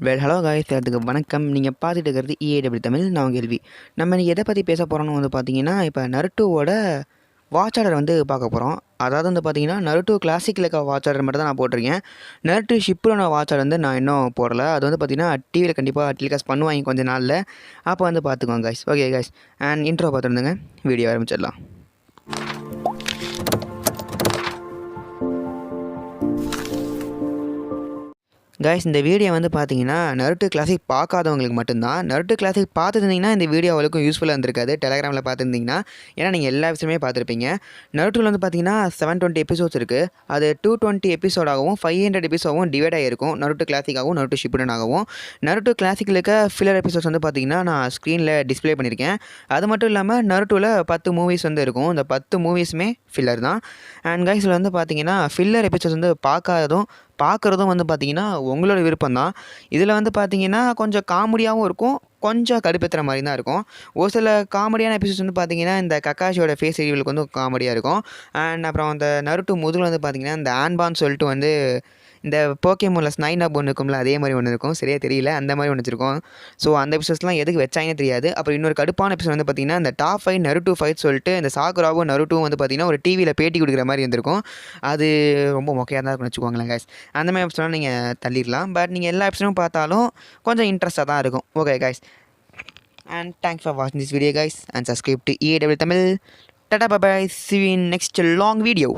Hello guys, எல்லாத்துக்கு வணக்கம். நீங்கள் பார்த்துட்டு இருக்கிறது EAW தமிழ். நான் உங்கள் கேள்வி. நம்ம இன்றைக்கி எதை பற்றி பேச போகிறோம்னு வந்து பார்த்தீங்கன்னா, இப்போ நருட்டோவோட வாட்ச் ஆர்டர் வந்து பார்க்க போகிறோம். அதாவது வந்து பார்த்தீங்கன்னா, நருட்டோ கிளாசிக்கில் இருக்க வாட்ச் ஆர்டர் மட்டும் தான் நான் போட்டிருக்கேன். நருட்டோ ஷிப்புரான வாட்ச் ஆர்டர் வந்து நான் இன்னும் போடலை. அது வந்து பார்த்தீங்கன்னா டிவியில் கண்டிப்பாக டெலிகாஸ்ட் பண்ணுவாங்க கொஞ்சம் நாளில். அப்போ வந்து பார்த்துக்கோங்க guys. Okay guys, and intro பார்த்துருந்துங்க. வீடியோ ஆரம்பிச்சிடலாம். கைஸ், இந்த வீடியோ வந்து பார்த்தீங்கன்னா நருட்டோ கிளாசிக் பார்க்காதவங்களுக்கு மட்டும்தான். நருட்டோ கிளாசிக் பார்த்துருந்தீங்கன்னா இந்த வீடியோ அவளுக்கும் யூஸ்ஃபுல்லாக இருந்திருக்காது. டெலகிராமில் பார்த்துருந்தீங்கன்னா, ஏன்னா நீங்கள் எல்லா விஷயமே பார்த்துருப்பீங்க. நருட்டோவில் வந்து பார்த்தீங்கன்னா 720 எபிசோட்ஸ் இருக்குது. அது 220 எபிசோடாகவும் 500 எபிசோடும் டிவைட் ஆகிருக்கும். நருட்டோ கிளாசிக்காகவும் நருட்டோ ஷிப்புடனாகவும். நருட்டோ கிளாசிக்கில் இருக்க ஃபில்லர் எபிசோட்ஸ் வந்து பார்த்தீங்கன்னா நான் ஸ்க்ரீனில் டிஸ்பிளே பண்ணியிருக்கேன். அது மட்டும் இல்லாமல் நருட்டோவில் 10 மூவிஸ் வந்து இருக்கும். இந்த 10 மூவிஸுமே ஃபில்லர் தான். அண்ட் கைஸில் வந்து பார்த்தீங்கன்னா ஃபில்லர் எபிசோட்ஸ் வந்து பார்க்குறதும் வந்து பார்த்திங்கன்னா உங்களோட விருப்பம் தான். இதில் வந்து பார்த்திங்கன்னா கொஞ்சம் காமெடியாகவும் இருக்கும், கொஞ்சம் கடுப்பேற்றுற மாதிரி தான் இருக்கும். ஒரு சில காமெடியான எபிசோட்ஸ் வந்து பார்த்திங்கன்னா இந்த கக்காஷியோட ஃபேஸ் ரிவீலுக்கு வந்து காமெடியாக இருக்கும். அண்ட் அப்புறம் அந்த நருட்டோ முதுகில் வந்து பார்த்திங்கன்னா இந்த ஆன்பான்னு சொல்லிட்டு வந்து இந்த போக்கேமோனில் ஸ்னைனாப் ஒன்று இருக்கும்ல, அதே மாதிரி ஒன்று இருக்கும். சரியாக தெரியல, அந்த மாதிரி ஒன்று வச்சுருக்கோம். ஸோ அந்த எபிசோட்ஸ்லாம் எதுக்கு வச்சாங்கன்னு தெரியாது. அப்புறம் இன்னொரு கடுப்பான எபிசோட் வந்து பார்த்திங்கன்னா இந்த டாப் 5 நருட்டோ ஃபைட் சொல்லிட்டு இந்த சாக்குராவும் நருட்டோவும் வந்து பார்த்திங்கன்னா ஒரு டிவியில் பேட்டி கொடுக்குற மாதிரி இருந்திருக்கும். அது ரொம்ப மொக்கையாக தான் இருக்கும்னு வச்சுக்கோங்களேன் கைஸ். அந்த மாதிரி எபிசோட்லாம் நீங்கள் தள்ளிடலாம். பட் நீங்கள் எல்லா எபிசோடும் பார்த்தாலும் கொஞ்சம் இன்ட்ரெஸ்ட்டாக தான் இருக்கும். Okay guys, and thanks for watching this video guys, and subscribe to EAW Tamil. Tata bye bye, see you in next long video.